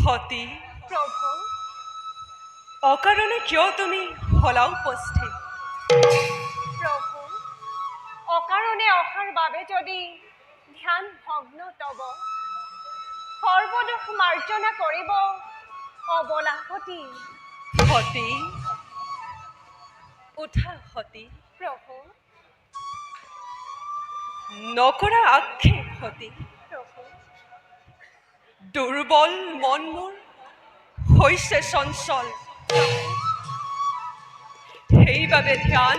হতি প্ৰভু অকাৰণে কিয় তুমি হলা উপস্থিত? প্ৰভু অকাৰণে অহাৰ বাবে যদি ধ্যান ভগ্ন তব সৰ্বদোষ মাৰ্জনা কৰিব অবলাভতি। হতি উঠা হতি, প্ৰভু নকৰা আক্ষেপ হতি। প্ৰভু দুৰ্বল মন মোৰ হৈছে চঞ্চল, সেইবাবে ধ্যান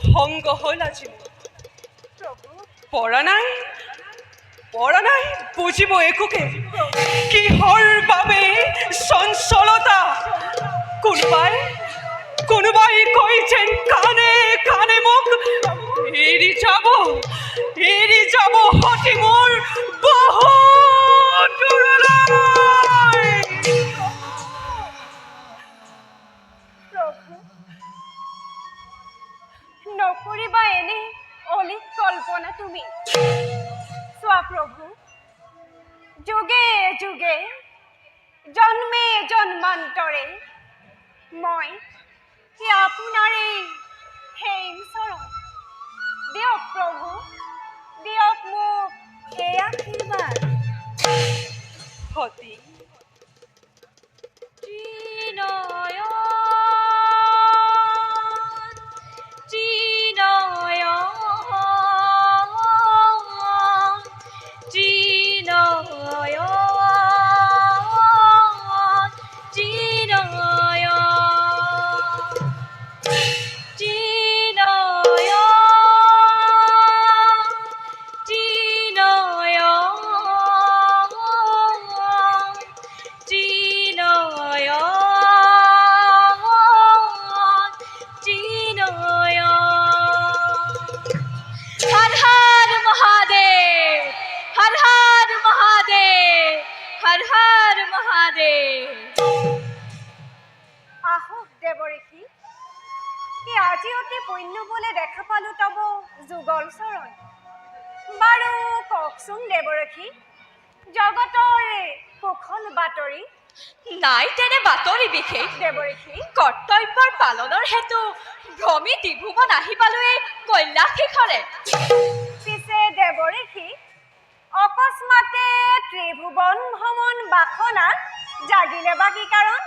ভংগ হ'ল আজি মোৰ। প্ৰভু পৰা নাই বুজিব একোকে, কিহৰ বাবে চঞ্চলতা। কোনোবাই কৈ যেন কানে কানে মোক এৰি যাব হতি মোৰ বহু দূৰলৈ। প্ৰভু নকৰিবা এনে অলিক কল্পনা তুমি। চোৱা প্ৰভু যুগে যুগে জন্মে জন্মান্তৰে মই আপোনাৰে হেম চৰণ। দিয়ক প্ৰভু দিয়ক মোক এই আশীৰ্বাদ। হতি আহক দেৱঋষি, আজি অতি পুণ্য বোলে দেখা পালো তব যুগল চৰণ। বাৰু কওকচোন দেৱঋষি, জগতৰ কুশল বাতৰি। নাই তেনে বাতৰি বিশেষ। দেৱঋষি কৰ্তব্যৰ পালনৰ হেতু ভ্ৰমি ত্ৰিভুৱন আহি পালোৱে কৈলাশ শিখৰে। পিছে দেৱঋষি অকস্মাতে ত্ৰিভুৱন ভ্ৰমণ বাসনা জাগিলে বা কি কাৰণ?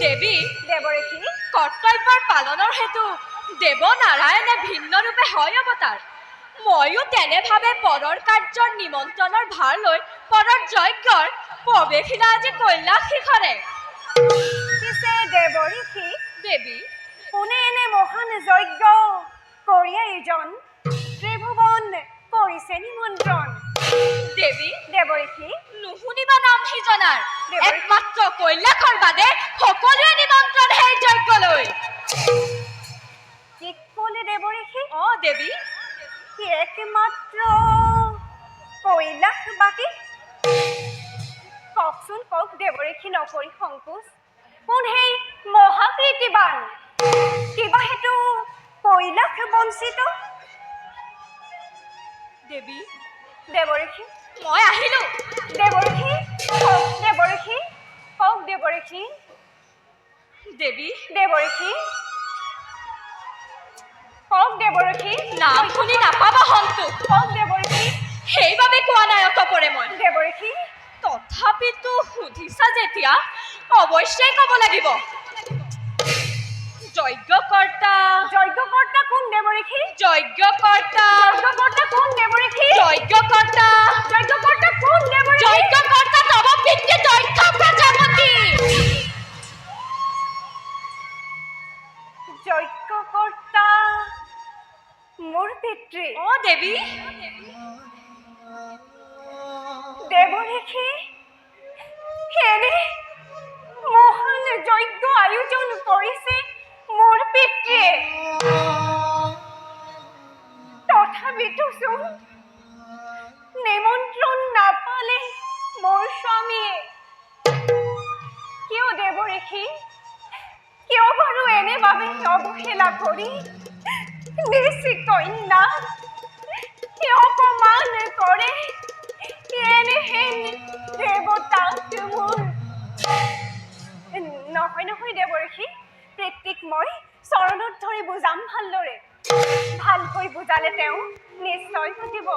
দেৱী দেৱঋষি কৰ্তব্যৰ পালনৰ হেতু দেৱনাৰায়ণে ভিন্ন ৰূপে হয় অৱতাৰ। ময়ো তেনেভাৱে পৰৰ কাৰ্যৰ নিমন্ত্ৰণৰ ভাৰ লৈ পৰৰ যজ্ঞৰ প্ৰৱেশিলা আজি কৈলাশ শিখৰে। পিছে দেৱঋষি দেৱী কোনে এনে মহান যজ্ঞ কৰি আয়োজন ত্ৰিভুৱন কৰিছে নিমন্ত্ৰণ? দেৱী দেৱঋষি নুশুনিবা নাম সিজনাৰ, দেৱী। একমাত্ৰ কৈলাশৰ বাদে সকলোৱে নিমন্ত্ৰণ সেই যজ্ঞলৈ। কি ক'লে দেৱঋষি? দেৱী একমাত্ৰ কৈলাশ বাকী? কওকচোন কওক দেৱঋষি নকৰি সংকোচ। কোন সেই মহাকীৰ্তিবান? কিবা হেতু কৈলাশ বঞ্চিত? দেৱী দেৱঋষি মই আহিলো। দেৱঋষি কওক দেৱঋষি কওক দেৱঋষি দেৱী দেৱঋষি কওক দেৱঋষি নাম শুনি নাপাবা সন্তোষ, কওক দেৱঋষি সেইবাবে কোৱা নাই অতপৰে মই। দেৱঋষি তথাপিতো সুধিছা যেতিয়া অৱশ্যেই ক'ব লাগিব। যজ্ঞকৰ্তা যজ্ঞকৰ্তা কোন দেৱঋষি? যজ্ঞকৰ্তা যজ্ঞকৰ্তা কোন দেৱঋষি? যজ্ঞকৰ্তা যজ্ঞকৰ্তা কোন দেৱঋষি? যজ্ঞকৰ্তা তব পিতৃ দক্ষ প্ৰজাপতি। যজ্ঞকৰ্তা মোৰ পিতৃ দেৱী দেৱঋষি এনে মহান যজ্ঞ আয়োজন কৰিছে মোৰ পিতৃয়ে। তথাপিতো চোন নিমন্ত্ৰণ নাপালে মোৰ স্বামীয়ে। কিয় দেৱঋষি কিয় বাৰু এনেভাৱে অৱহেলা কৰি নিজ কন্যাক অপমান কৰে? এনেহেন দেৱতাক মোৰ কৰি বুজাম ভালদৰে। ভালকৈ বুজালে তেওঁ নিশ্চয় বুজিব।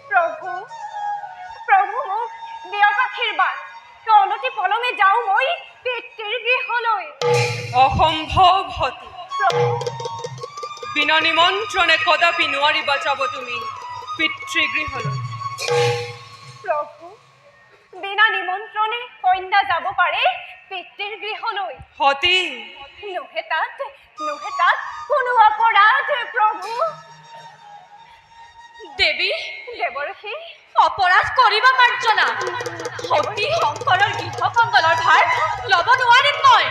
প্ৰভু প্ৰভু মোক দিয়ক আশীৰ্বাদ, অনতি পলমে যাওঁ মই পিতৃৰ গৃহলৈ। অসম্ভৱ হতি। প্ৰভু বিনা নিমন্ত্ৰণে কদাপি নোৱাৰিবা যাব তুমি পিতৃগৃহলৈ। প্ৰভু বিনা নিমন্ত্ৰণে কন্যা যাব পাৰে পিতৃৰ গৃহলৈ। সতী নোহে তাত কোনো অপৰাধ প্ৰভু। দেৱী, দেৱৰ্ষি অপৰাধ কৰিবা মাৰ্জনা। সতী শংকৰৰ গৃহকন্দলৰ ভাৰ ল'ব নোৱাৰিম মই।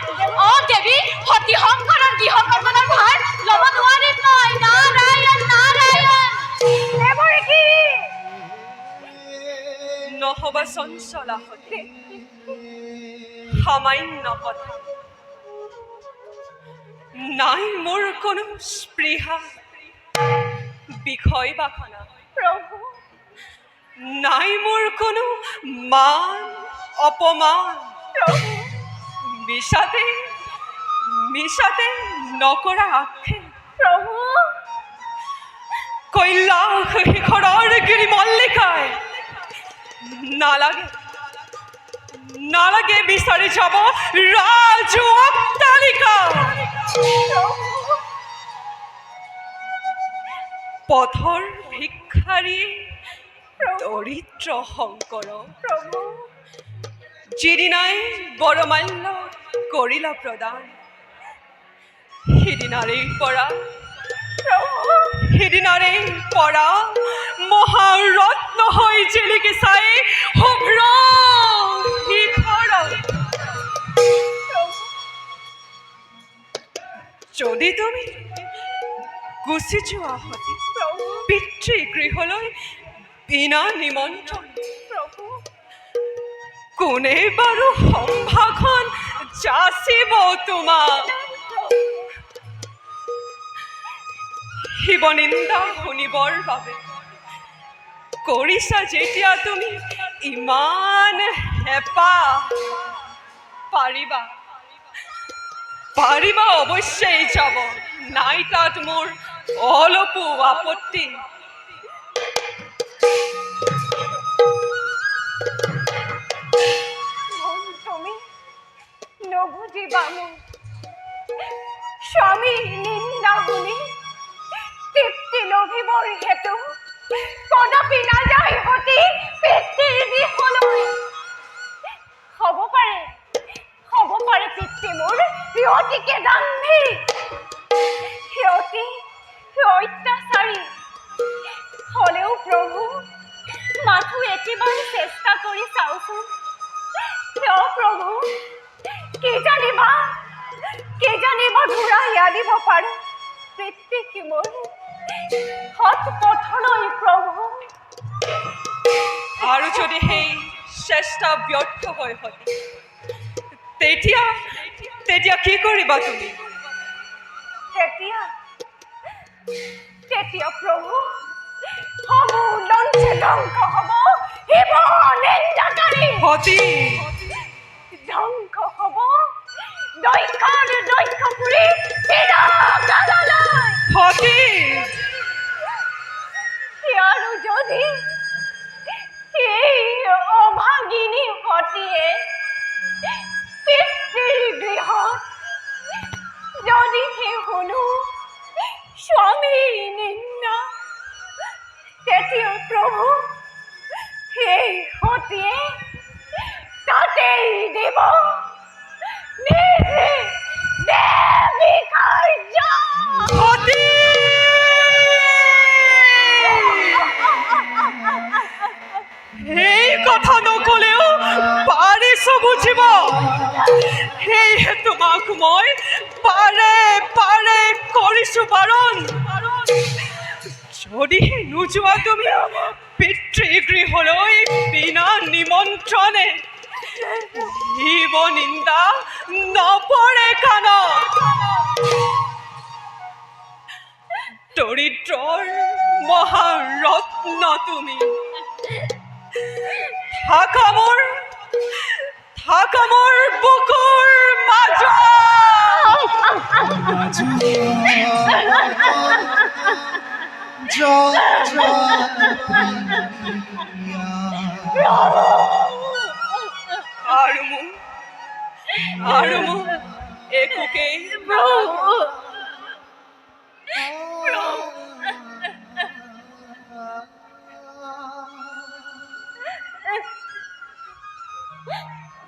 দেৱী, সতী শংকৰৰ গৃহকন্দলৰ ভাৰ ল'ব নোৱাৰিম মই। নাৰায়ণ নাৰায়ণ। দেৱৰ্ষি নহবা চঞ্চলা সতী। সামান্য কথা, নাই মোৰ কোনো স্পৃহা বিষয় বাসনা। প্ৰভু নাই মোৰ কোনো মান অপমান। প্ৰভু মিছাতে নকৰা আক্ষেপ। প্ৰভু কৈলাস শিখৰৰ গিৰি মল্লিকাই নালাগে বিচাৰি যাব ৰাজ অট্টালিকা। পথৰ ভিক্ষাৰী দৰিদ্ৰ শংকৰ, প্ৰভু যিদিনাই বৰমাল্য কৰিলা প্ৰদান, সিদিনাৰে পৰা মহাৰত্ন হৈ জিলিকি চাই শুভ্ৰ শিখৰ। যদি তুমি গুচি যোৱা সতী পিতৃগৃহলৈ বিনা নিমন্ত্ৰণ, প্ৰভু কোনে বাৰু সম্ভাষণ যাচিব তোমাক? শিৱনিন্দা শুনিবৰ বাবে কৰিছা যেতিয়া তুমি ইমান হেঁপাহ, পাৰিবা অৱশ্যেই যাব, নাই তাত মোৰ অলপো আপত্তি। তুমি নুবুজিবা মোক। স্বামীৰ নিন্দা শুনি তৃপ্তি লভিবৰ হেতু কদাপি নাযায় সতী পিতৃৰ গৃহলৈ। হ'ব পাৰে পিতৃ মোৰ অতিকে দাম্ভী, অতি অত্যাচাৰী। হ'লেও প্ৰভু মাথো একেবাৰ চেষ্টা কৰি চাওঁচোন। প্ৰভু কি জানিবা ঘূৰাই আনিব পাৰো পিতৃক মোৰ সৎ পথলৈ প্ৰভু। আৰু যদি সেই চেষ্টা ব্যৰ্থ হয় সতী, তেতিয়া কি কৰিবা তুমি? তেতিয়া প্ৰভু সমূহ ধ্বংস হ'ব শিৱ নিন্দাকাৰী। সতী ধ্বংস হ'ব দক্ষপুৰী চিৰকাললৈ। সতী আৰু যদি এই অভাগিনী সতীয়ে পিতৃৰ গৃহত যদিহে শুনো স্বামীৰ নিন্দা, তেতিয়া প্ৰভু সেই সতীয়ে তাতেই দিব নিজে দেৱী কাৰ্য। সতী এই কথা নকলেও পাৰিছো বুজিব। সেয়েহে তোমাক মই পাৰে কৰিছো বাৰণ। যদিহে নোযোৱা তুমি পিতৃগৃহলৈ বিনা নিমন্ত্ৰণে, শিৱ নিন্দা নপৰে কাণত। দৰিদ্ৰৰ মহাৰত্ন তুমি, থাকা মোৰ বুকুৰ মাজত। আৰু মোৰ একোকেই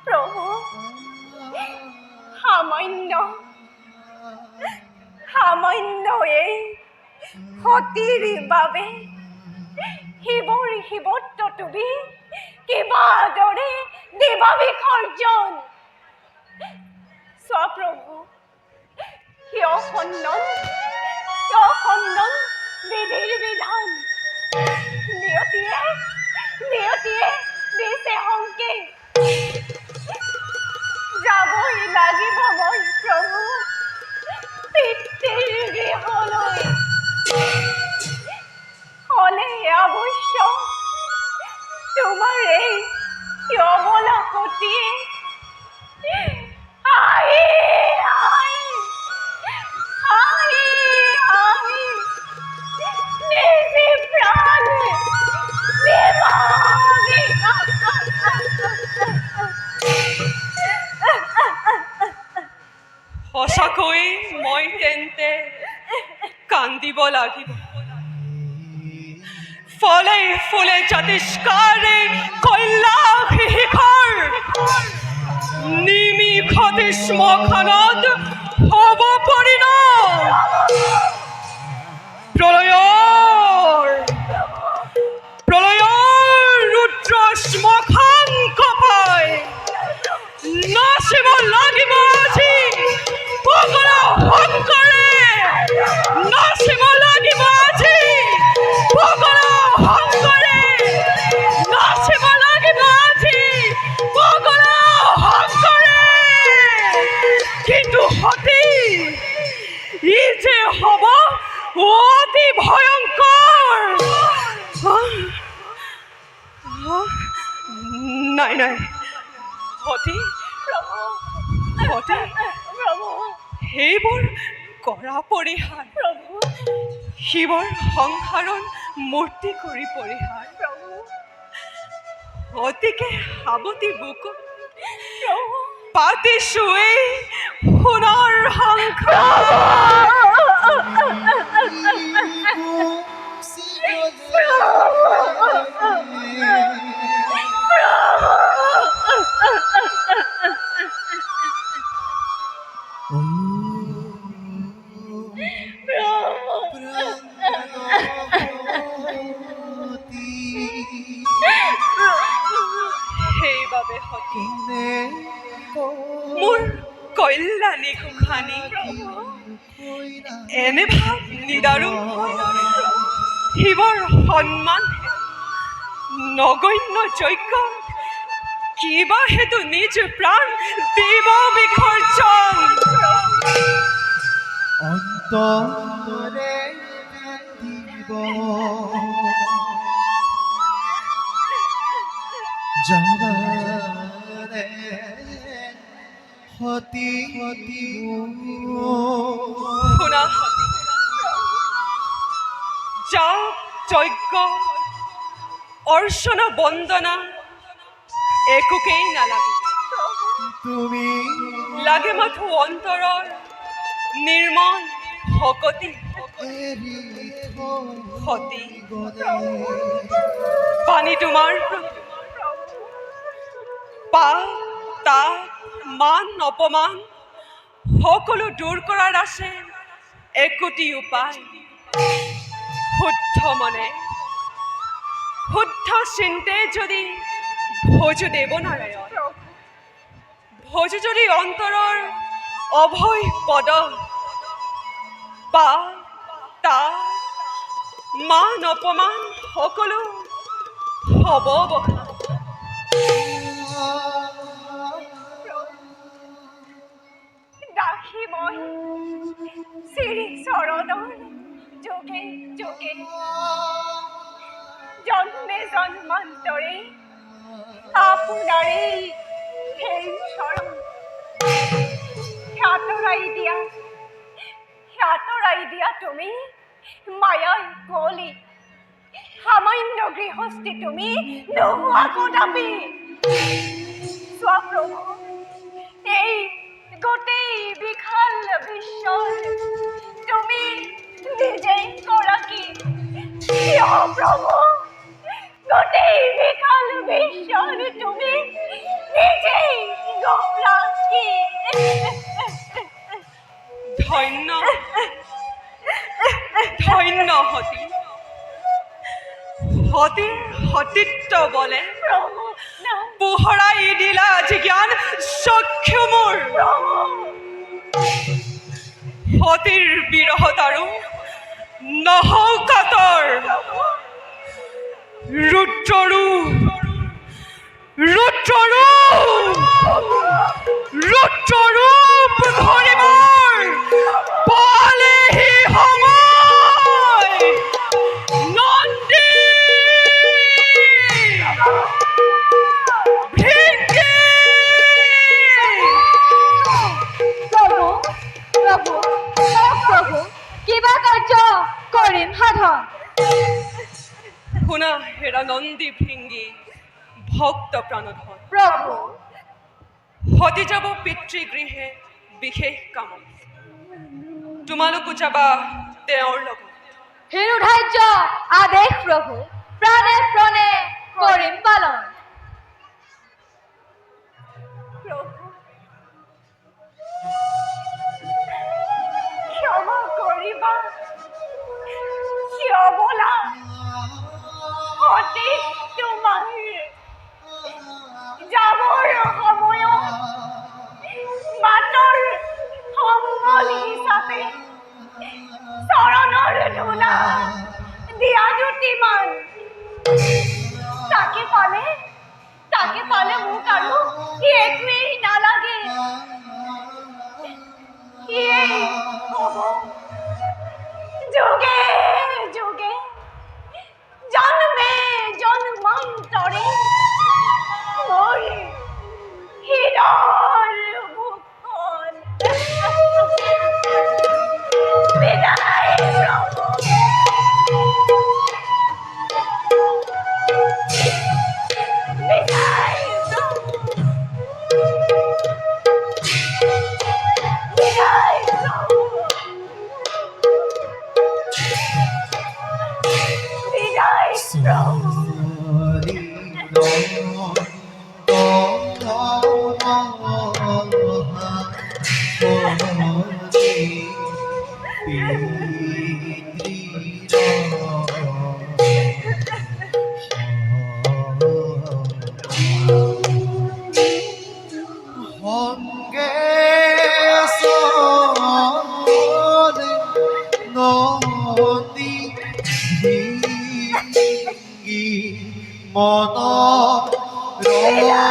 প্ৰভু সামান্য এই সতীৰ বাবে শিৱৰ শিৱত্ব তুমি কিবা দৰে দিবা বিসৰ্জন চোৱা প্ৰভু কিয় খণ্ডন বিধিৰ বিধান নিয়তিয়ে দিছে সংকেত যাবই লাগিব মই প্ৰভু পিতৃৰ গৃহলৈ হ'লে অৱশ্য তোমাৰ এই অবলা সতীয়ে নিজে প্ৰাণ সঁচাকৈ মই তেন্তে কান্দিব লাগিব ফলে ফুলে জাতিষ্কাৰে কৈলাস শিখৰ নিমিষতে শ্মশানত হ'ব পৰিণত প্ৰলয়ৰ ৰুদ্ৰ শ্মশান কপাই নাচিব লাগিব আজি সকলো শংকৰে নাচিব লাগিব আজি সকলো শংকৰে নাচিব লাগিব আজি সকলো শংকৰে কিন্তু সতী ই যে হ'ব অতি ভয়ংকৰ নাই সতী সেইবোৰ কৰা পৰিহাৰ শিৱৰ সংসাৰৰ মূৰ্তি কৰি পৰিহাৰ অতিকে সাৱতী বুকুত পাতিছোৱে সোণৰ সংসাৰ সেইবাবে সতী মোৰ কল্যাণী গোসানী এনে ভাৱ নিদাৰুণ শিৱৰ সন্মান নগণ্য যজ্ঞ কিবা হেতু নিজ প্ৰাণ দিব বিসৰ্জন অন্তৰে দিব জানে সতী শুনা সতী যাওক যজ্ঞ অৰ্চনা বন্দনা একোকেই নালাগে তুমি লাগে মাথো অন্তৰৰ নিৰ্মল শকতি সতী পানী তোমাৰ পাপ তাপ মান অপমান সকলো দূৰ কৰাৰ আছে একোটি উপায় শুদ্ধ মনে শুদ্ধ চিন্তে যদি ভোজ দেৱনাৰায়ণ ভোজ যদি অন্তৰৰ অভয় পদ পাপ তাপ মান অপমান সকলো হ'ব বখা দাসী মই শ্ৰী চৰণৰ যোগে যোগে জন্মে জন্মান্তৰে আপোনাৰে সেই চৰণ আঁতৰাই দিয়া আঁতৰাই দিয়া তুমি মায়াৰ কলি সামান্য গৃহস্থী তুমি নোহোৱা কদাপি চোৱা প্ৰভু এই গোটেই বিশাল বিশ্বৰ তুমি নিজেই গৰাকী কিয় প্ৰভু গোটেই বিশাল বিশ্বৰ তুমি নিজেই গৰাকী ধন্য ধন্য সতী সতীৰ সতীত্ব বলে প্ৰভু নাই পোহৰাই দিলা আজি জ্ঞান চক্ষু মোৰ সতীৰ বিৰহত আৰু নহৌকাতৰ ৰুদ্ৰৰূপ ধৰি মোৰ পালেহি সময় নন্দী ভৃঙ্গী প্ৰভু প্ৰভু প্ৰভু কিবা কাৰ্য কৰিম সাধন শুনা হেৰা নন্দী ভৃঙ্গী ভক্ত প্ৰাণধন প্ৰভু সতী যাব পিতৃগৃহে বিশেষ কামত তোমালোকো যাবা তেওঁৰ লগত হিৰুধাৰ্য আদেশ প্ৰভু প্ৰাণে প্ৰাণে কৰিম পালন প্ৰভু ক্ষমা কৰিবা ক্ষমলা সঠিক তোমাৰ যাবৰ সময়ত বাটৰ সম্বল হিচাপে চৰণৰ ধূলা দিয়া দুটিমান তাকে পালে মোক আৰু একোৱেই নালাগে ইয়েই হ'ব যুগে যুগে জন্মে জন্মান্তৰে মোৰ হৃদয়ৰ বুকুখন বিদায় প্ৰভু বিদায় প্ৰভু বিদায়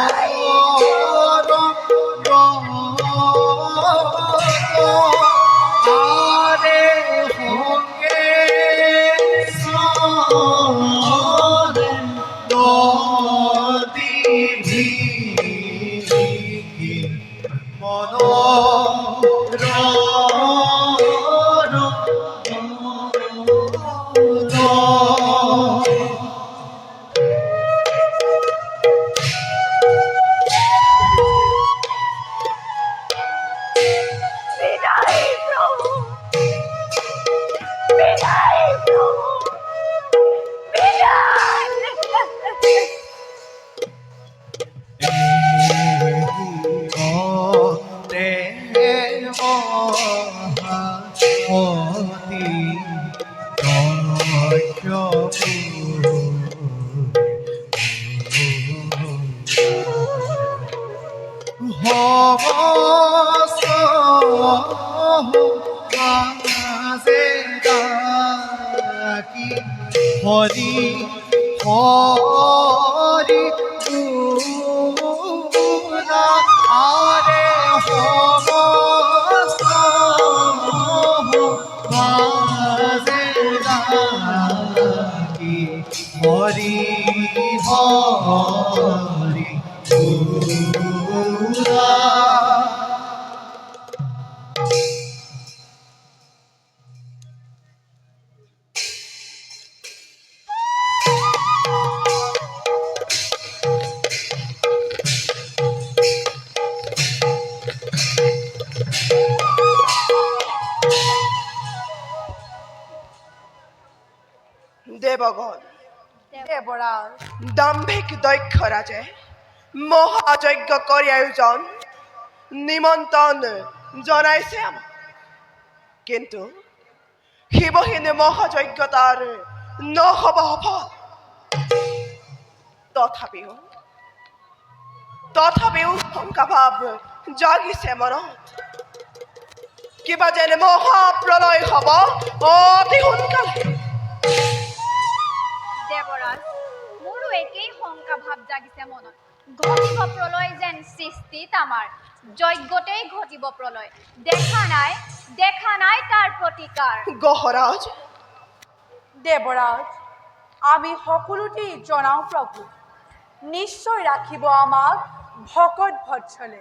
প্ৰভু বিদায় প্ৰভু হৰি হৰি গুণা আৰে সমস্ত মাঝে ডাকি হৰি হৰি গুণা যুগগণ দেৱৰাজ দাম্ভিক দক্ষ ৰাজে মহাযজ্ঞ কৰি আয়োজন নিমন্ত্ৰণ জনাইছে আমাক কিন্তু শিৱহীন মহাযজ্ঞতাৰ নহ'ব সফল তথাপিও শংকাভাৱ জাগিছে মনত কিবা যেন মহাপ্ৰলয় হ'ব অতি সোনকালে দেৱৰাজ মোৰো একেই শংকা ভাৱ জাগিছে মনত ঘটিব প্ৰলয় যেন সৃষ্টিত আমাৰ যজ্ঞতেই ঘটিব প্ৰলয় দেখা নাই তাৰ প্ৰতিকাৰ গহৰাজ দেৱৰাজ আমি সকলোতেই জনাওঁ প্ৰভু নিশ্চয় ৰাখিব আমাক ভকত বৎসলে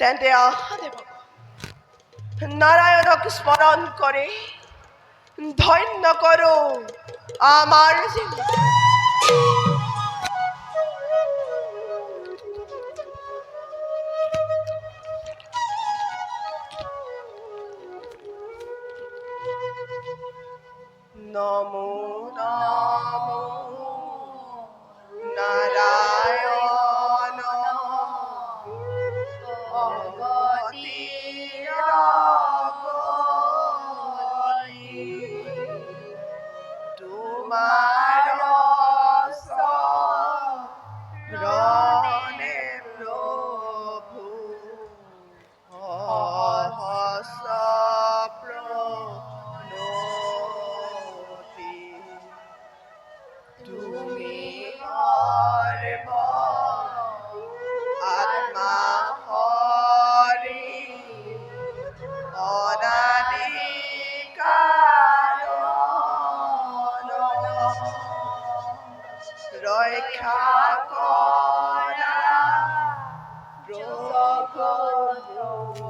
তেন্তে আহা দেৱ নাৰায়ণক স্মৰণ কৰি ধন্য করো আমার জীবন নমো নমো নারায়ণ অগতির গতি তোমার শরণে প্রভু হস্ত প্রণতি তুমি সর্ব আত্মা হরি অনাদি কারণ রক্ষা করা প্ৰভু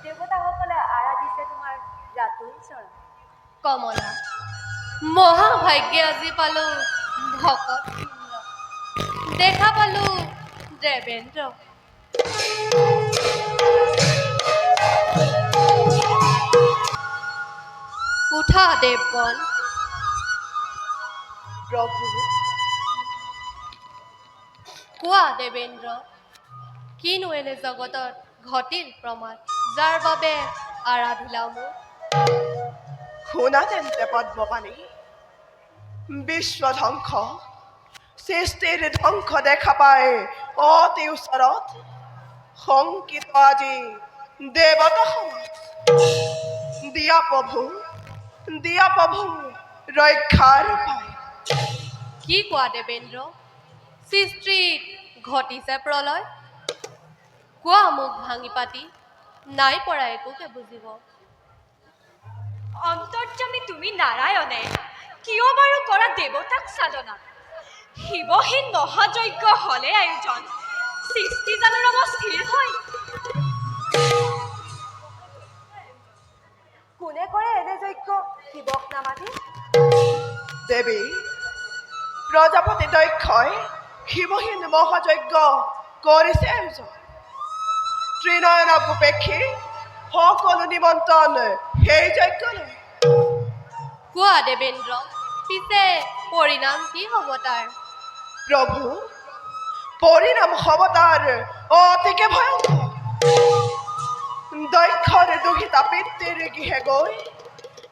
দেৱতাসকলে আৰাধিছে তোমাৰ ৰাতুল চৰণ কমলা মহাভাগ্যে আজি পালো ভকত দেখা পালো দেবেন্দ্ৰ উঠা দেৱগণ প্ৰভু কোৱা দেবেন্দ্ৰ কিনো এনে জগতত ঘটিল প্ৰমাদ যাৰ বাবে আৰাধিলা মোক শুনা তেন্তে পদ্মপাণি বিশ্ব ধ্বংস সৃষ্টিৰ ধ্বংস দেখা পায় অতি ওচৰত শংকিত আজি দেৱতা সমাজ দিয়া প্ৰভু ৰক্ষাৰ উপায় কি কোৱা দেবেন্দ্ৰ সৃষ্টিত ঘটিছে প্ৰলয় কোৱা মোক ভাঙি পাতি নাই পৰা একোকে বুজিব অন্তৰ্যামী তুমি নাৰায়ণে কিয় বাৰু কৰা দেৱতাক সাধনা শিৱহীন মহাযজ্ঞ হলে আয়োজন সৃষ্টি জানো ৰব স্থিৰ হয় কোনে কৰে এনে যজ্ঞ শিৱক নামাতি দেৱী প্ৰজাপতি দক্ষই শিৱহীন মহাযজ্ঞ কৰিছে আয়োজন ত্ৰিনয়নক উপেক্ষি সকলো নিমন্ত্ৰণ সেই যজ্ঞলৈ কোৱা দেবেন্দ্ৰ পিছে পৰিণাম কি হ'ব তাৰ প্ৰভু পৰিণাম হ'ব তাৰ অতিকে ভয়ংকৰ দক্ষৰ দুহিতা পিতৃৰ গৃহে গৈ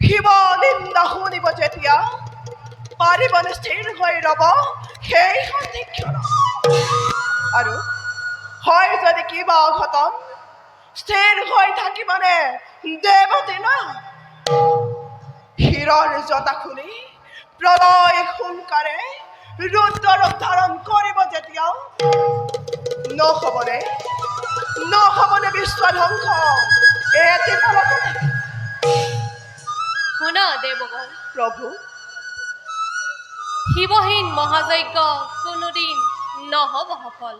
শিৱ নিন্দা শুনিব যেতিয়া পাৰিবনে স্থিৰ হৈ ৰব সেই সন্ধিক্ষণ আৰু হয় যদি কিবা অঘটন স্থিৰ হৈ থাকিবনে দেৱতী না হীৰৰ জটা খুলি প্ৰলয় সোনকাৰে ৰুদ্ৰৰূপ ধাৰণ কৰিব যেতিয়া নহবনে বিশ্ব ধ্বংস এটি পলকতে শুনা দেৱগণ প্ৰভু শিৱহীন মহাযজ্ঞ কোনোদিন নহ'ব সফল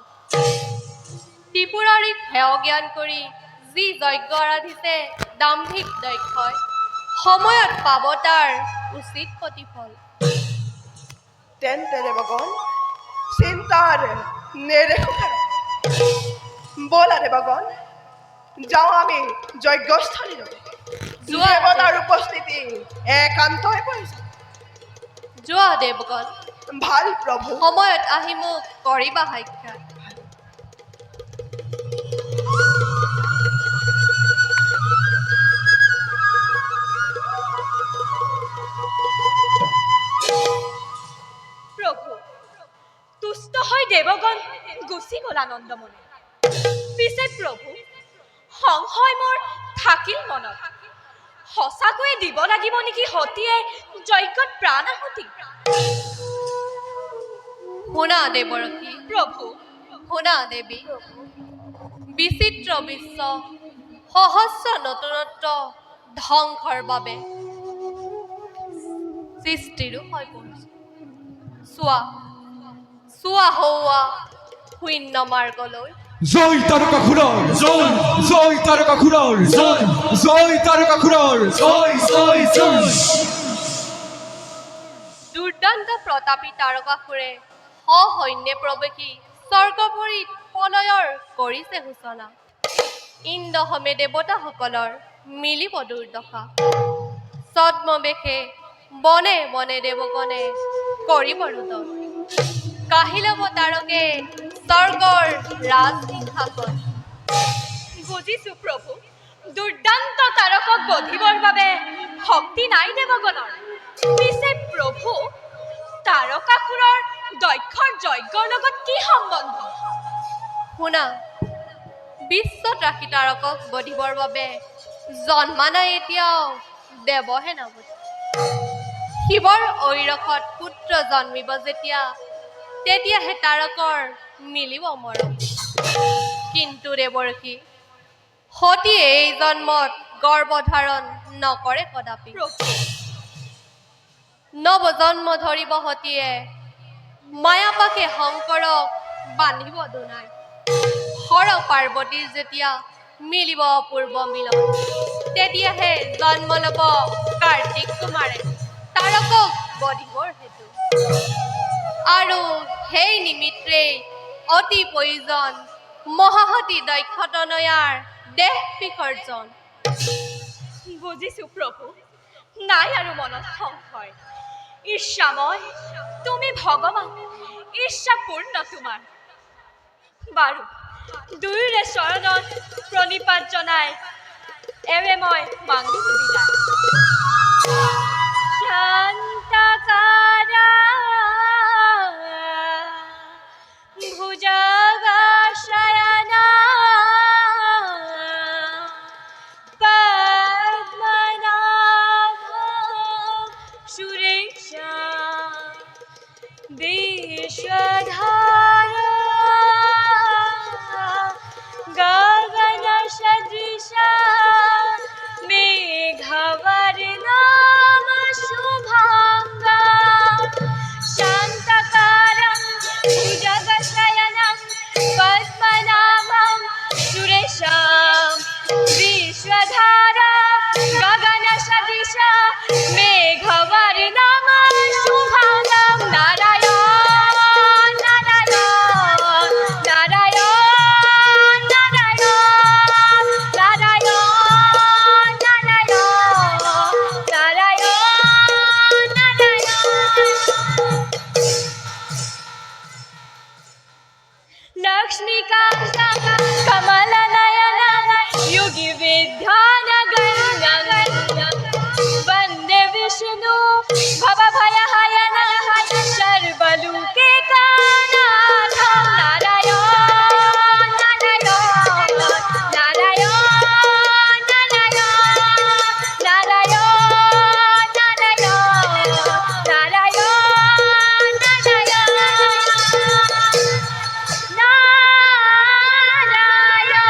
ত্ৰিপুৰাৰীক হেয় জ্ঞান কৰি যি যজ্ঞ আৰাধিছে দাম্ভিক দক্ষই সময়ত পাব তাৰ উচিত প্ৰতিফল তেন্তে দেৱগণ চিন্তাৰ নেদেখো কাৰণ ব'লা দেৱগণ যাওঁ আমি যজ্ঞস্থলীলৈ যোৱা দেৱতাৰ উপস্থিতি একান্ত হৈ পৰিছে যোৱা দেৱগণ ভাল প্ৰভু সময়ত আহি মোক কৰিবা সাক্ষাৎ প্ৰভু তুষ্ট হৈ দেৱগণ গুচি গ'ল আনন্দমনে পিছে প্ৰভু সংশয় মোৰ থাকিল মনত সঁচাকৈয়ে দিব লাগিব নেকি সতীয়ে যজ্ঞত প্ৰাণ আহুতি শুনা দেৱৰতী প্ৰভু শুনা দেৱী বিচিত্ৰ বিশ্ব সহস্ৰ নতুনত্ব ধ্বংসৰ বাবে সৃষ্টিৰো হৈ পৰিছে চোৱা চোৱা হৌৱা শূন্য মাৰ্গলৈ জয় তাৰকাখুড়াৰ জয় জয় তাৰকাখুড়াৰ জয় জয় তাৰকাখুড়াৰ জয় জয় জয় দুৰ্দান্ত প্ৰতাপী তাৰকাসুৰে সসৈন্যে প্ৰৱেশী স্বৰ্গপুৰীত পলয়ৰ কৰিছে সূচনা ইন্দ্ৰসমে দেৱতাসকলৰ মিলিব দুৰ্দশা ছদ্মবেশে বনে বনে দেৱগণে কৰিব ৰুদন কাঢ়ি ল'ব তাৰকে স্বৰ্গৰ ৰাজসিংহাসন বুজিছো প্ৰভু দুৰ্দান্ত তাৰকক বধিবৰ বাবে শক্তি নাই দেৱগণৰ পিছে প্ৰভু তাৰকাসুৰৰ দক্ষৰ যজ্ঞৰ লগত কি সম্বন্ধ শুনা বিশ্বত ৰাখি তাৰকক বধিবৰ বাবে জন্মা নাই এতিয়াও দেৱহে নৱতী শিৱৰ ঐৰসত পুত্ৰ জন্মিব যেতিয়া তেতিয়াহে তাৰকৰ মিলিব মৰম কিন্তু দেৱৰতী সতীয়ে এই জন্মত গৰ্ভধাৰণ নকৰে কদাপি নৱজন্ম ধৰিব সতীয়ে মায়াপাকে শংকৰক বান্ধিব দুনাই হৰ পাৰ্বতীৰ যেতিয়া মিলিব অপূৰ্ব মিলন তেতিয়াহে জন্ম ল'ব কাৰ্তিক কুমাৰে তাৰকক বধিবৰ হেতু আৰু সেই নিমিত্তেই অতি প্ৰয়োজন মহাসতী দক্ষতনয়াৰ দেহ বিসৰ্জন বুজিছো প্ৰভু নাই আৰু মনত সংশয় ঈৰ্ষাময় তুমি ভগৱান ঈৰ্ষা পূৰ্ণ তোমাৰ বাৰু দুয়োৰে চৰণত প্ৰণিপাত জনাই এৱে মই মাগিছো বিদায় শান্তকাৰা ভুজগশয়না পদ্মনাভ সুরেশা বিশ্বধারা গগন সদৃশা মেঘবর্ণাম শুভাঙ্গা শান্তকারং ভুজগশয়নং পদ্মনাভং সুরেশাম বিশ্বধারা গগন সদৃশা মেঘবর্ণাম শুভাঙ্গম নারায়ণ নারায়ণ নারায়ণ নারায়ণ নারায়ণ নারায়ণ নারায়ণ লক্ষ্মীকান্ত কমলনয়ন যোগী বিদ্যানগর वन्दे विष्णु भवभयहरण सर्वलोके कानाथं नारायण नारायण नारायण नारायण नारायण नारायण नारायण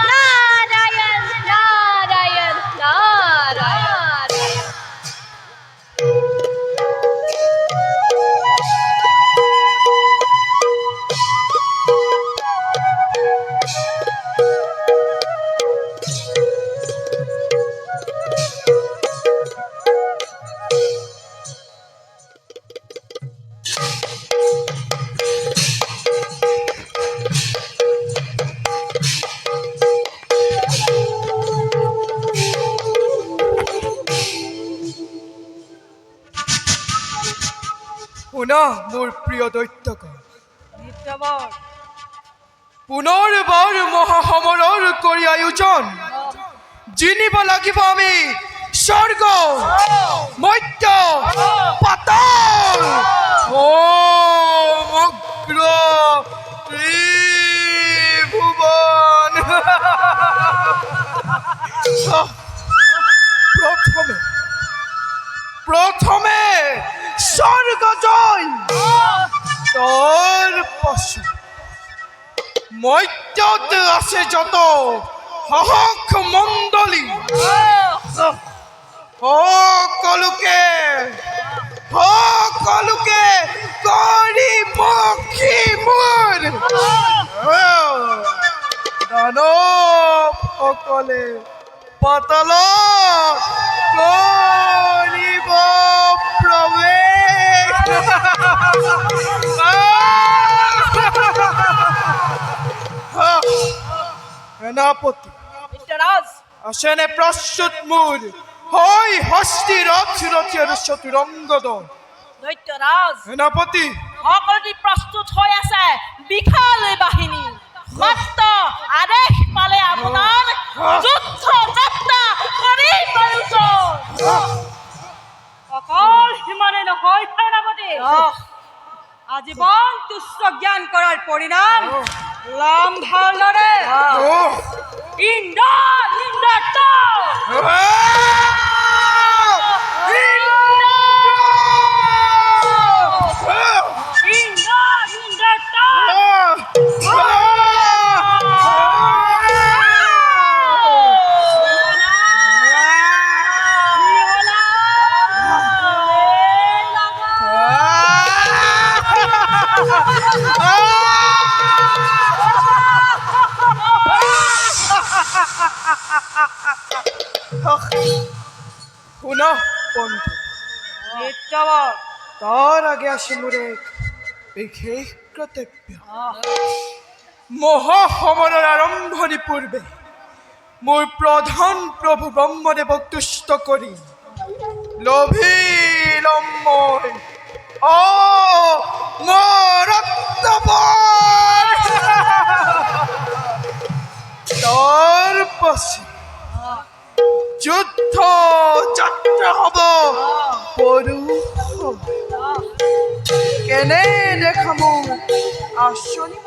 नारायण শুনা মোৰ প্ৰিয় দৈত্যকা, মিত্ৰবৰ পুনৰবাৰ মহাসমৰৰ কৰি আয়োজন জিনিব লাগিব আমি স্বৰ্গ মধ্য পাতাল সমগ্ৰ ত্ৰিভুৱন। প্ৰথমে স্বৰ্গ জয়, তাৰ পাছত মধ্যত আছে যত সাহস মণ্ডলী সকলোকে কৰি মক্ষী মোৰ দানৱসকলে পাতাল কৰিব প্ৰৱেশ। সেনাপতি মিত্ৰৰাজ আছেনে প্ৰস্তুত মোৰ হয় হস্তি ৰথ ৰথী আৰু চতুৰংগ দল? দৈত্যৰাজ সেনাপতি সকলোটি প্ৰস্তুত হৈ আছে বিশাল বাহিনী, মাত্ৰ আদেশ পালে আপোনাৰ যুদ্ধ যাত্ৰা কৰি প্ৰয়োজন। অকল সিমানে নহয় সেনাপতি, আজীৱন তুচ্ছ জ্ঞান কৰাৰ পৰিণাম লাম্ভালৰে শুনা বন্ধু, মিত্ৰবৰ তাৰ আগে আছে মোৰ এক বিশেষ কৰ্তব্য। মহাসমৰৰ আৰম্ভণি পূৰ্বে মোৰ প্ৰধান প্ৰভু ব্ৰহ্মদেৱক তুষ্ট কৰি লভিলম মই তাৰ পাছত যুদ্ধ যাত্ৰা হব পৰুষ। কেনে দেখা মোৰ আঁচনি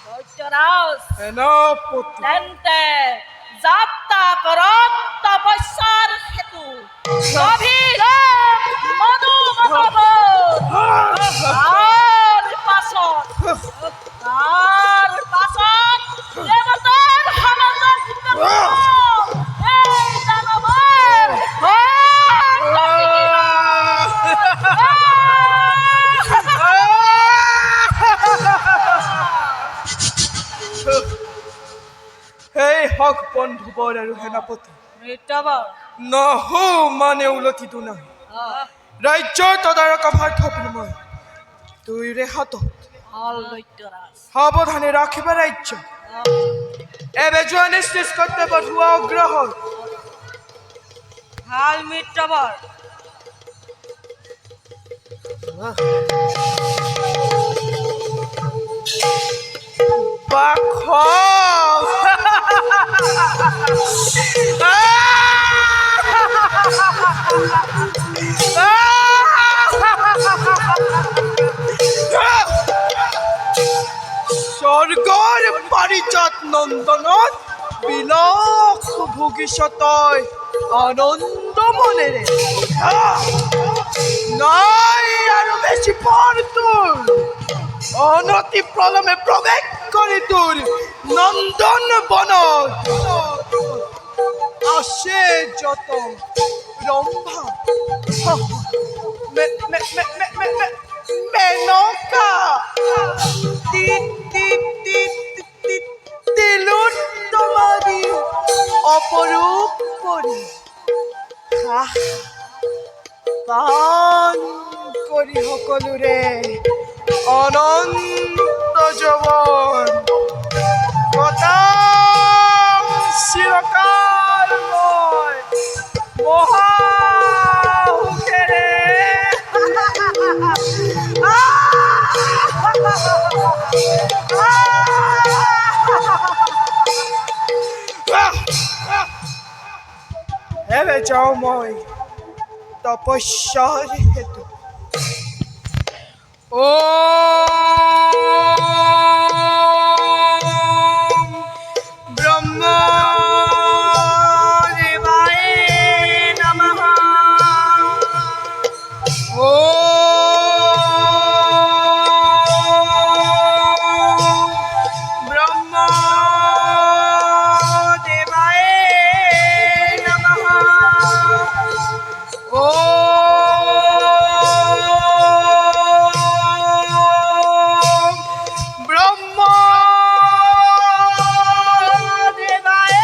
দৈত্যৰাজ সেনাপতি তেন্তে যাত্ৰা কৰক তপস্যাৰ সেতু তাৰ পাছত দেৱতাৰ সমাজৰ এই দানৱৰ সেই হক বন্ধুবৰ আৰু সেনাপতি মিত্ৰবৰ নহো মানে উলটিটো নাই। ৰাজ্যৰ তদাৰক ভাৰ থপিল মই দুইৰে হাতত দৈত্যৰাজ সাৱধানে ৰাখিবা ৰাজ্য। এবে যোৱা নিশ্চিত কৰ্তব্যত হোৱা অগ্ৰহ ভাল মিত্ৰবৰ স্বৰ্গৰ পাৰিজাত নন্দনত বিলাস ভোগিছতই আনন্দ মনেৰে নাই আৰু বেছি পৰ তোৰ অনতি প্ৰলমে প্ৰৱেশ কৰি তোৰ নন্দন বনত আছে যত ৰম্ভা মেনকা তিলোত্তমাদি অপৰূপ কৰি পান কৰি সকলোৰে অনন্ত যৌৱন কটা চিৰকাল যাওঁ মই তপস্যাৰ হেতু ব্ৰহ্ম দেৱায় নমঃ ব্ৰহ্ম দেৱায় নমঃ ব্ৰহ্ম দেবায়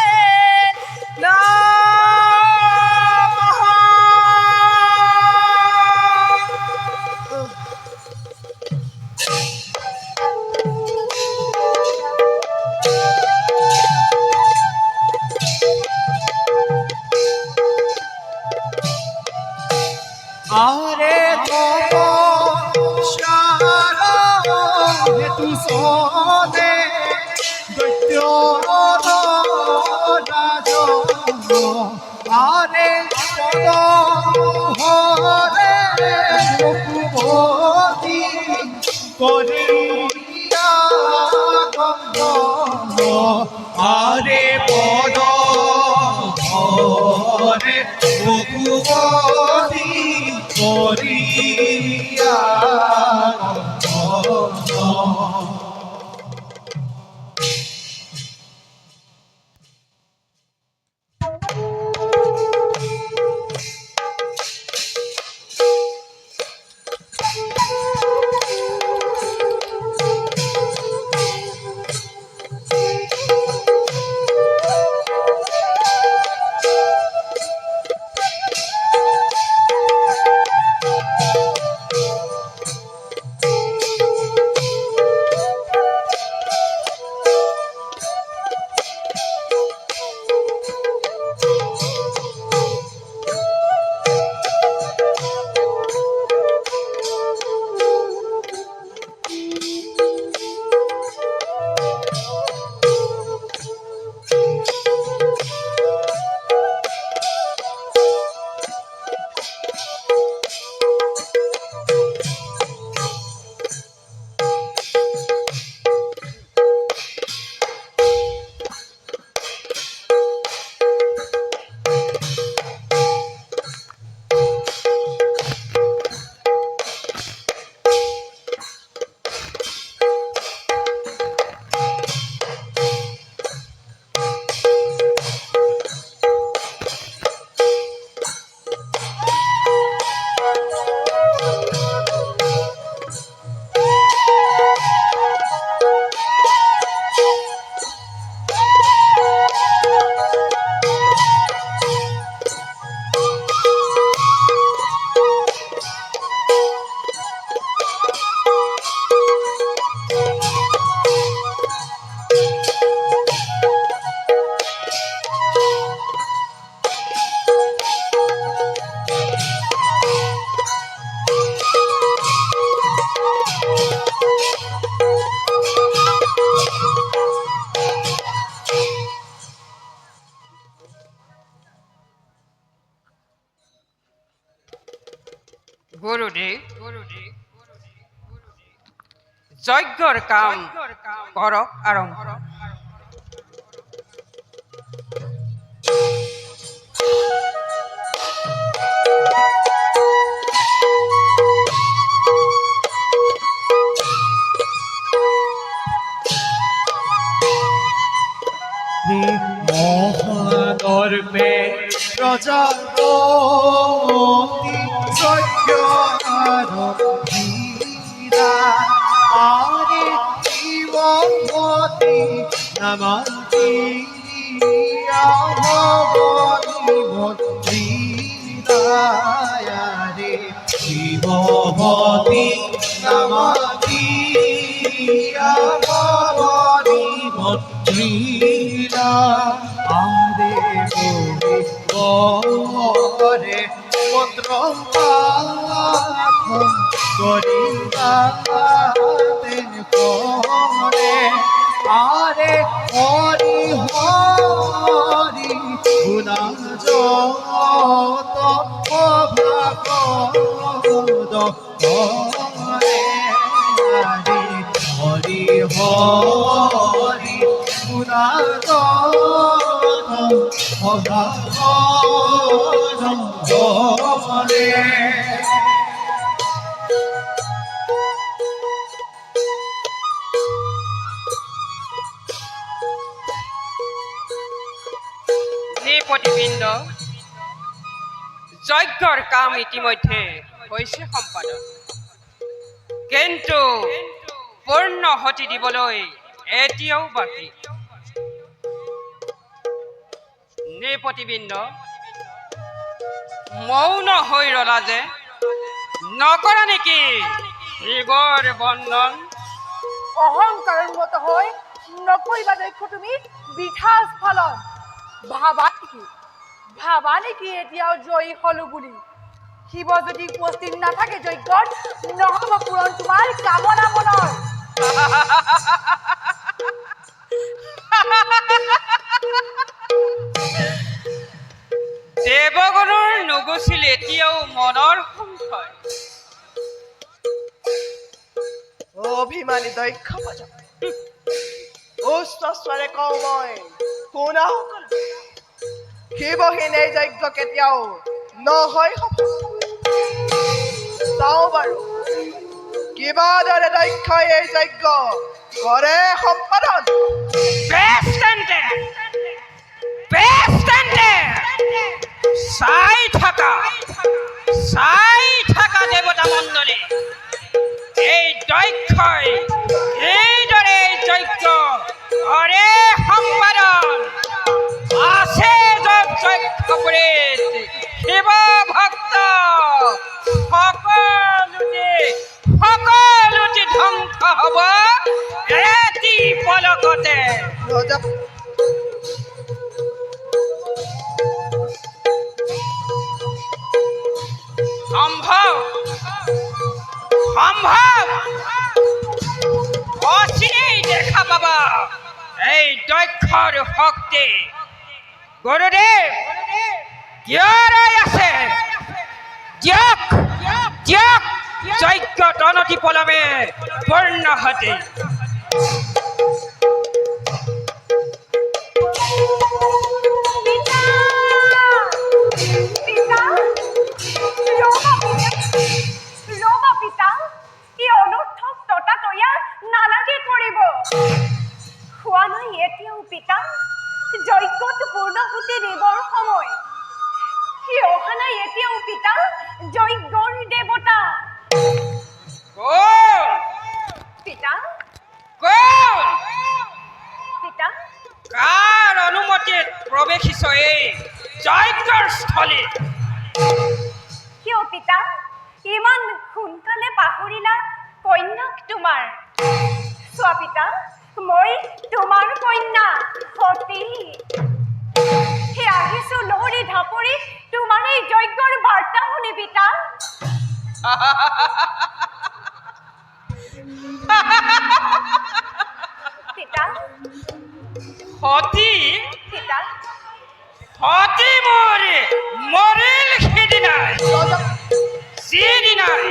আৰে তপস্যাৰ হেতু সদে দৈত্য ৰাজ আৰে পদ হৰে মুকুমতি কৰিয়া গন্ধ আৰে পদ হৰে মুকুমতি কৰিয়া গন্ধ গুৰুদেৱ যজ্ঞৰ কাম কৰক আৰম্ভ মহাদর্পে প্রজাপতি যজ্ঞারীরা আরে জীবমতি নামান্তি ভবনি মন্ত্রীরায়ারে শিবমতি নামান্তি ভবনি মন্ত্রীরা আরে করে মন্ত্র পাঠ করিবাতে পরে আরে হরি হরি শুনা যত অভাগদ হৰে হৰি হৰি শুনা যত অভাগদ হৰে নৃপতিবৃন্দ, যজ্ঞৰ কাম ইতিমধ্যে হৈছে সম্পাদন, কিন্তু পূৰ্ণহতি দিবলৈ এতিয়াও বাকী। নৃপতিবৃন্দ, মৌন হৈ ৰলা যে, নকৰা নেকি শিৱৰ বন্দন? অহংকাৰৰ মত হৈ নকৰিবা দক্ষ তুমি বৃথা স্ফলন। ভাবা নেকি এতিয়াও জয়ী হলো বুলি? শিৱ যদি উপস্থিত নাথাকে যজ্ঞত, নহব পূৰণ তোমাৰ কামনা মনৰ। দেৱগণৰ নুগুচিল এতিয়াও মনৰ সংশয়। অভিমানী দক্ষ উচ্চ স্বৰে কওঁ মই, শুনা সকলো, শিৱহীন এই যজ্ঞ কেতিয়াও নহয় সফল। চাওঁ বাৰু কিবা দৰে দক্ষই এই যজ্ঞ কৰে সম্পাদন। চাই থাকা দেৱতা মণ্ডলী, এই দক্ষই এইদৰে যজ্ঞ কৰে সম্পাদন। আছে যজ্ঞপুৰীত শিৱ ভক্ত সকলোটি ধ্বংস হব এটি পলকতে। সম্ভৱ অচিৰেই দেখা পাবা এই দক্ষৰ শক্তি। গুৰুদেৱ কিয় ৰৈ আছে? দিয়ক যজ্ঞ অনতি পলমে পূৰ্ণহতি। যজ্ঞত পূৰ্ণহুতি দিবৰ সময়। সি অহা নাই এতিয়াও পিতা, যজ্ঞৰ দেৱতা। পিতা পিতা, কাৰ অনুমতিত প্ৰৱেশিছ এই যজ্ঞৰ স্থলীত? কিয় পিতা ইমান সোনকালে পাহৰিলা কন্যাক তোমাৰ? চোৱা পিতা, মই তোমাৰ কন্যা সতী। সেই আহিছো লহৰি ঢাপৰি তোমাৰ এই যজ্ঞৰ বাৰ্তা শুনি পিতা। পিতা সতী পিতা, মোৰ মৰিল যিদিনাই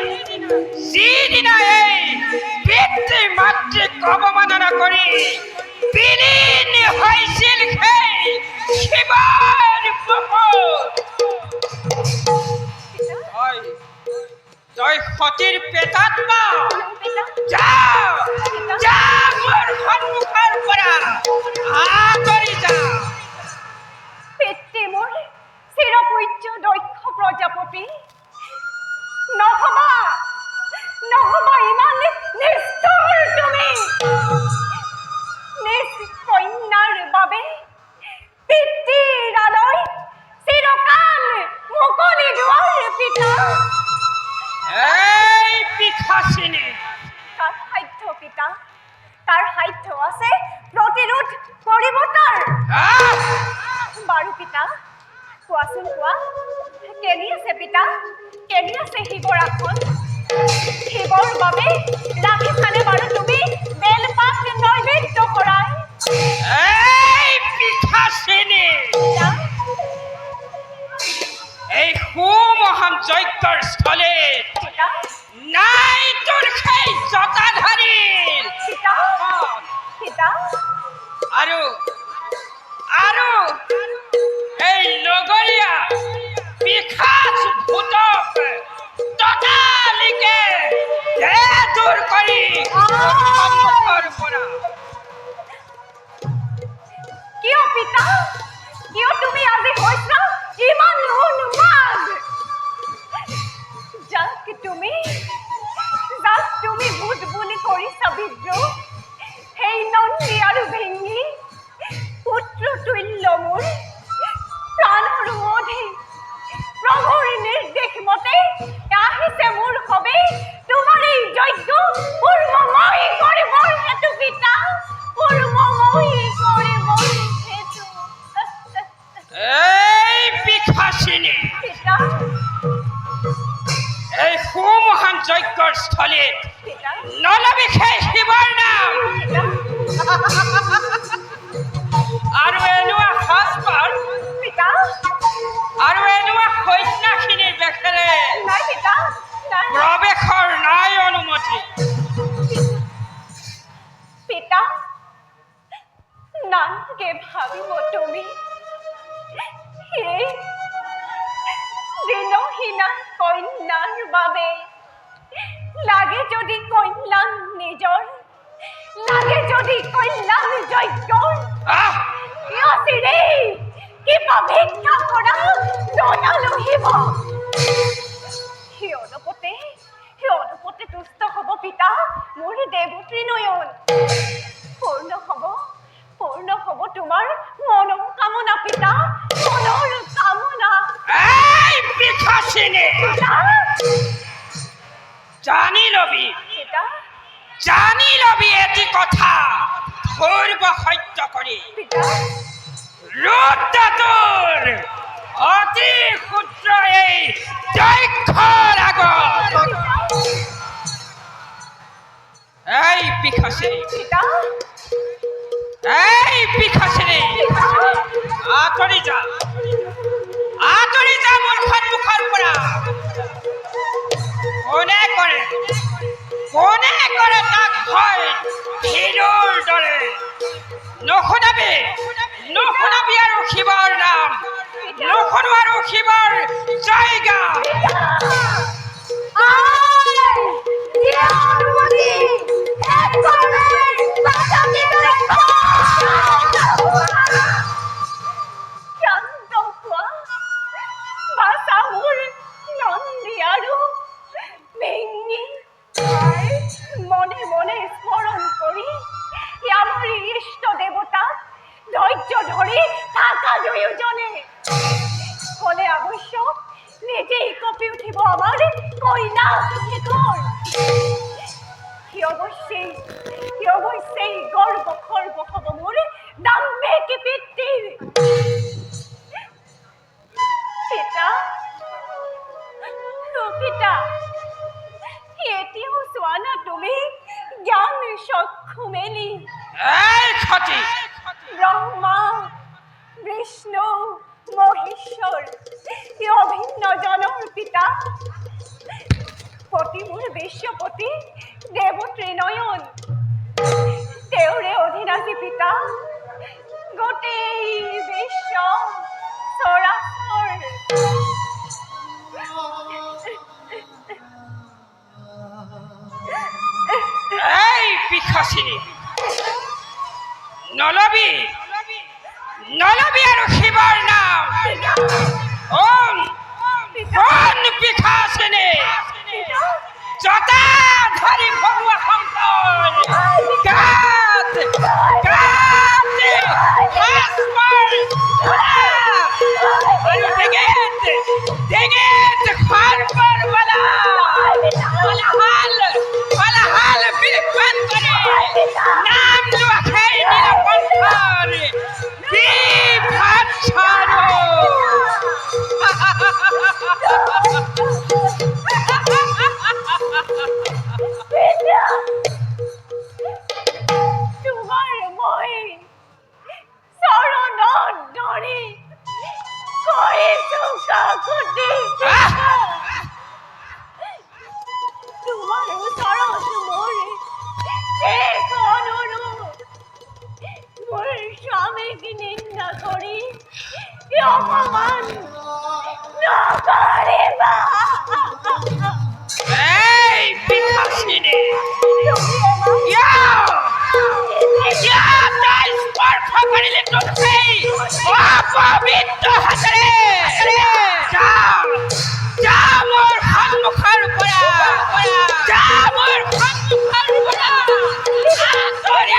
এই পিতৃ মাতৃক অৱমাননা কৰি বিলীন হৈছিল সেই শিৱৰ বুকুত। তই সতীৰ প্ৰেতাত্মা, যা মোৰ সন্মুখৰ পৰা আঁতৰি যা। পিতৃ মোৰ চিৰপূজ্য দক্ষ প্ৰজাপতি, নহবা ইমান নিষ্ঠুৰ তুমি। নিজ কন্যাৰ বাবে পিতৃৰ আলয় চিৰকাল মুকলি দুৱাৰ পিতা। এই পিশাচিনী, তাৰ সাধ্য পিতা, তাৰ সাধ্য আছে প্ৰতিৰোধ কৰিব তাৰ। বাৰু পিতা কোৱাচোন, কোৱা কেনি আছে পিতা, কেনি আছে শিৱৰ আসন? শিৱৰ বাবে ৰাখিছানে বাৰু তুমি বেলপাত নৈবেদ্য কৰাই? এই পিশাচিনী, পিতা যজ্ঞৰ স্থলে নাই তোৰ সেই জটাধাৰীৰ আৰু আৰু এই লগৰীয়া পিশাচ ভূতক ততালিকে দূৰ কৰি সন্মুখৰ পৰা কিয় পিতা কিয় তুমি আজি হৈছা ইমান উন্মাদ যাক তুমি ভূত বুলি কৰিছা বিদ্ৰোহ সেই নন্দী আৰু ভেঙি পুত্ৰ তুল্য মোৰ প্ৰাণৰ মধি প্ৰভুৰ নিৰ্দেশ মতে আহিছে মোৰ হবে তোমাৰ এই যজ্ঞ পূৰ্ণময়ী কৰিবৰ হেতু পিতা পূৰ্ণময়ী কৰিবৰ হেতু এই পিশাচিনী পিতা এই সুমহান যজ্ঞৰ স্থলীত নলবি সেই শিৱৰ নাম আৰু এনেকুৱা সাজপাৰ পিতা আৰু এনেকুৱা সন্যাসিনীৰ বেশেৰে নাই পিতা নাই প্ৰৱেশৰ নাই অনুমতি পিতা নানকে ভাবিব তুমি এই দিনহীনা কন্যাৰ বাবে লাগে যদি কল্যাণ নিজৰ লাগে যদি কল্যাণ যজ্ঞৰ আহ ইয়চিৰে কিবা ভিক্ষা কৰা দয়ালুহিব সেই অনুপতে তুষ্ট হ'ব পিতা মোৰ দেৱত্ৰী নয়ন পূৰ্ণ হ'ব তোমাৰ মনৰ কামনা পিতা মনৰ কামনা এই পিশাচিনী পিতা জানি লবি এটি কথা ধৈৰ্য সহ্য কৰি পিতা ৰুদ্ৰটোৰ অতি ক্ষুদ্ৰ এই যজ্ঞৰ আগত এই পিশাচিনী আঁতৰি যা মোৰ সন্মুখৰ পৰা কোনে কৰে তাক ভয় হিৰৰ দৰে নুশুনাবি আৰু শিৱৰ নাম নুশুনো আৰু শিৱৰ জয় গাম মনে মনে স্মরণ করি আমার ইষ্ট দেবতা ধৈর্য ধরে থাকা দুজনে হলে আবশ্যক নিজেই কপি উঠিব আমার কইনা সি অবশ্যই গর্ব হব মোর দাম্বে কি পিতৃর পিতা এটিও চোৱা না তুমি জ্ঞান চক্ষু মেলি এই খতি ব্ৰহ্মা বিষ্ণু মহেশ্বৰ অভিন্ন জনৰ পিতা পতি মোৰ বিশ্বপতি দেৱত্ৰী নয়ন তেওঁৰে অধীনাসী পিতা গোটেই বিশ্ব চৰাচৰ এই পিশাচিনী নলবি আৰু শিৱৰ নাম পিশাচিনী জটাধাৰী ভগৱা শংকৰ গাত আৰু ডিঙিত খৰবৰ বলাহাল বিলপান কৰে নাম লোৱা সেই নীলকণ্ঠৰ বিভৎসৰ এই পিঠাসিনী তাই স্পৰ্শ কৰিলে তোক সেই অপবিত্ৰ হাতেৰে যা যা মোৰ সন্মুখৰ পৰা যা মোৰ সন্মুখৰ পৰা আঁতৰি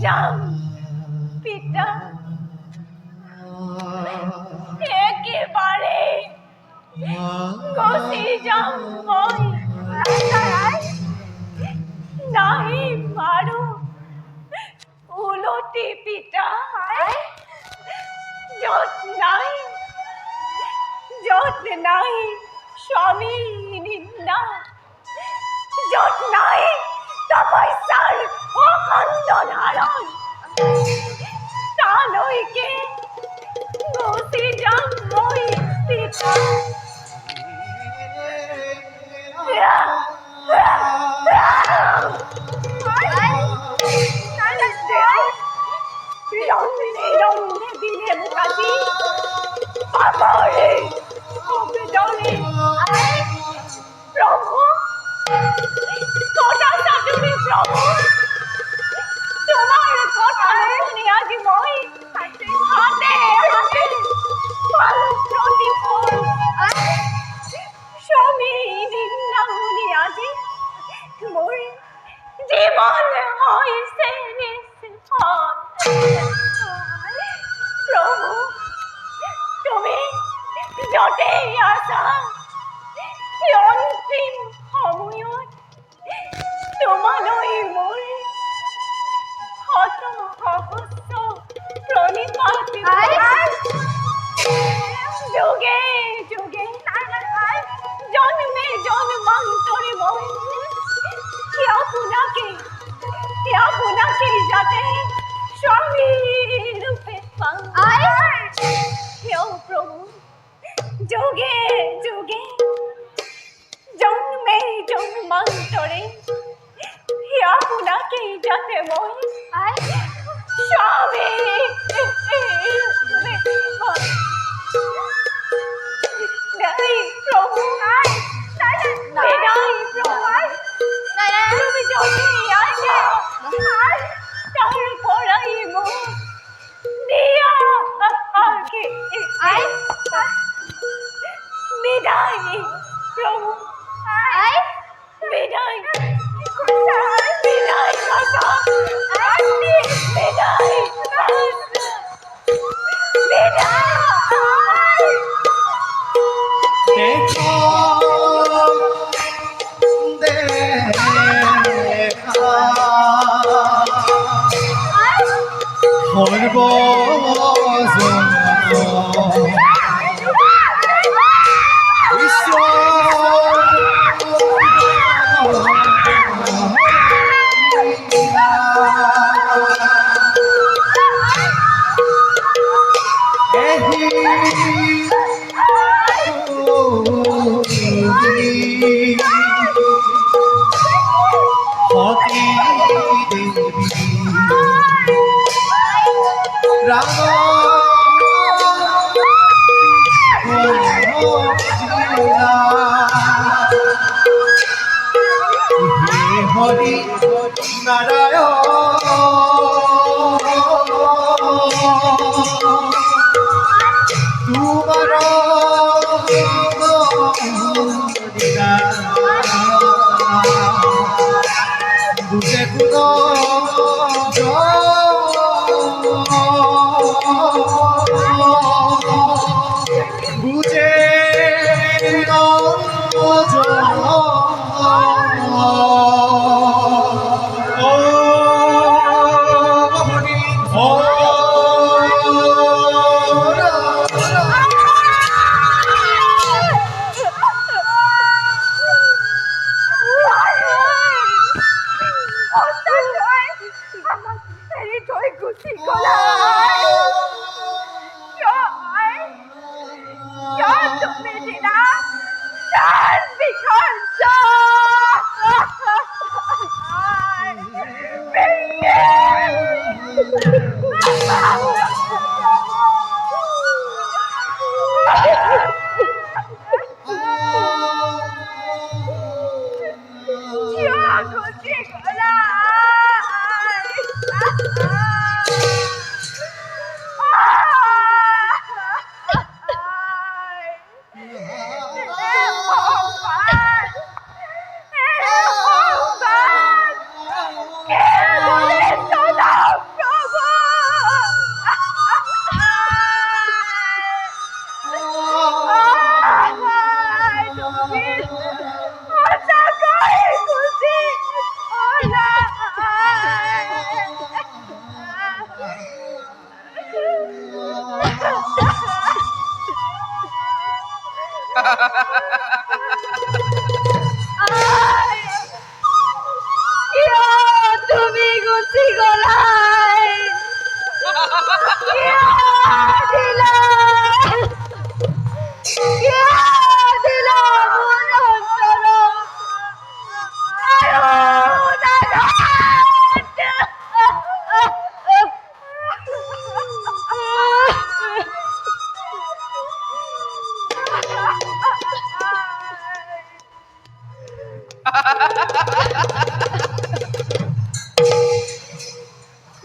যাম পিতা একেবাৰে গুচি যাম মই নাহি পাৰো উলটি পিতা য'ত নাই স্বামীৰ নিন্দা য'ত নাই তপস্যাৰ অখণ্ড ধাৰণ তালৈকে গুচি যাম মই পিতা রন্ধে দিলে মুখাতি পাপড়ে অবিদলে প্রভু কথা তুমি প্রভু তোমার কথা শুনি আজ মই হাতে হাতে প্রতিফল স্বামী নিন্দা শুনি আজি মোৰ জীবন হইছে নিষ্ফল প্ৰভু তুমি যতেই আছা অন্তিম সময়ত তোমালৈ মোৰ শত সহস্ৰ প্ৰণিপাত যোগে যোগে জন্মে জন্মান্তরে মই আপনাকে যাতে স্বামী রূপে পাই প্রভু যোগে যোগে জন্মে জন্মান্তরে আপনাকে যাতে মই স্বামী নাই প্রভু নাই প্রভু তুমি যদি আসে তারপরাই মো দিয়া আগে বিদায় প্রভু বিদায় বিদায় কাকা বিদায় দেখা দেখা হরি নারায়ণ তোমার বুঝে বুঝে Baby! তুমি গুচি গলাই দিলা দিলা মোৰ অন্তৰত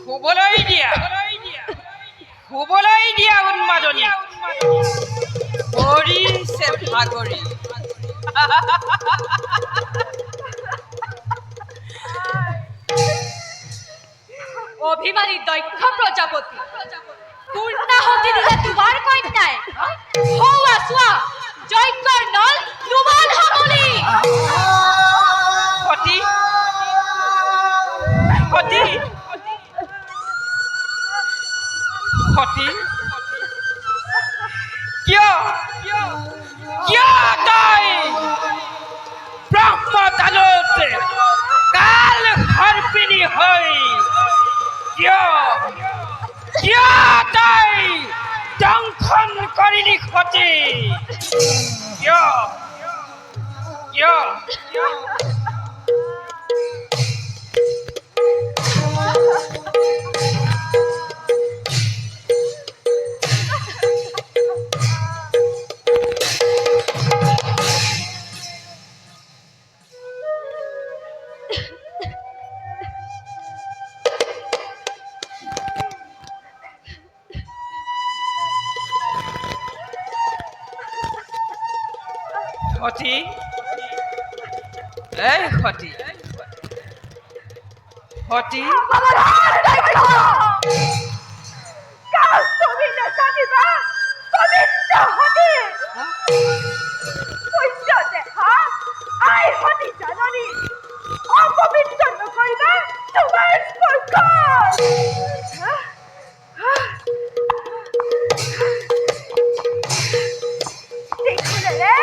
শুবলৈ দিয়া শুবলৈ দিয়া উন্মাদনী পৰিছে ভাগৰি অভিমানী দক্ষ প্ৰজাপতি পূৰ্ণাহতি দিলে তোমাৰ কন্যাই হৌৱা চোৱা যজ্ঞৰ নল দুমান সামলি সতী সতী সতী কিয় কিয় তই ব্ৰহ্মতালত কাল সৰ্পিণী হৈ কিয় কিয় তই দংশন কৰিলি সতী কিয় কিয় সতী এই সতী সতী তুমি নাজানিবা পবিত্ৰ সতী সূৰ্য দেখা আই সতী জাননী অপবিত্ৰ নকৰিবা তোমাৰ স্পৰ্শ দেখুনেৰে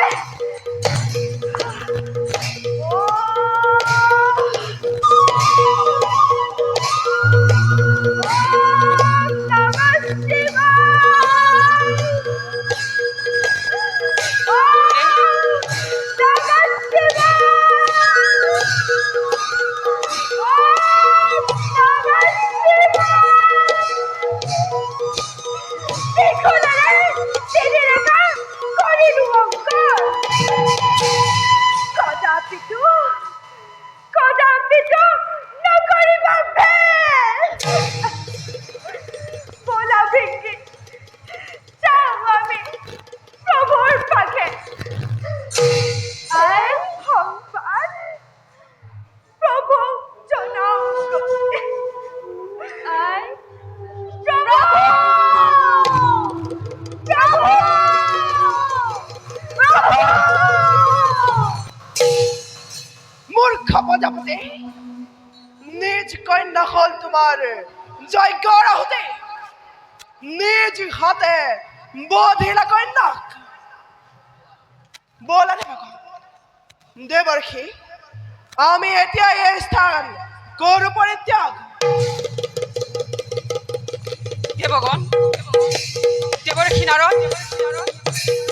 প্ৰজাপতি নিজ কন্যা হল তোমাৰ যজ্ঞৰ আহুতি নিজ হাতে বধিলা কন্যাক বলা দেৱৰ্ষি আমি এতিয়া এই স্থান কৰো পৰিত্যাগ দেৱগণ দেৱৰ্ষি নাৰদ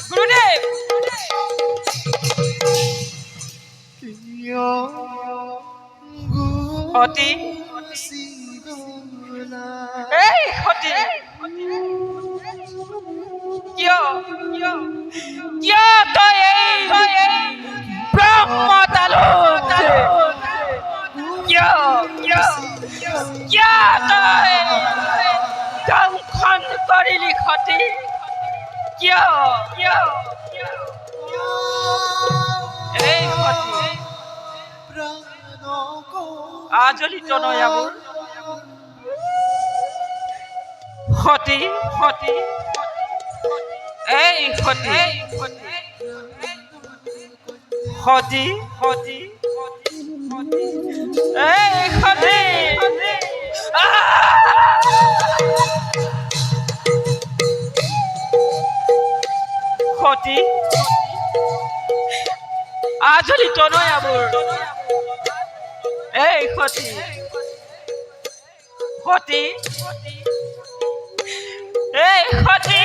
গুৰুদেৱ সতী সতী কিয় কিয় কিয় তই এই ব্ৰহ্মতালু কিয় কিয় কিয় তই দংশন কৰিলি সতী কিয় কিয় এই সতী আজলি তনয়াবোৰ সতী সতী এই সতী সতী সতী এই সতী সতী আজলি তনয়াবোৰ এই সতী সতী এই সতী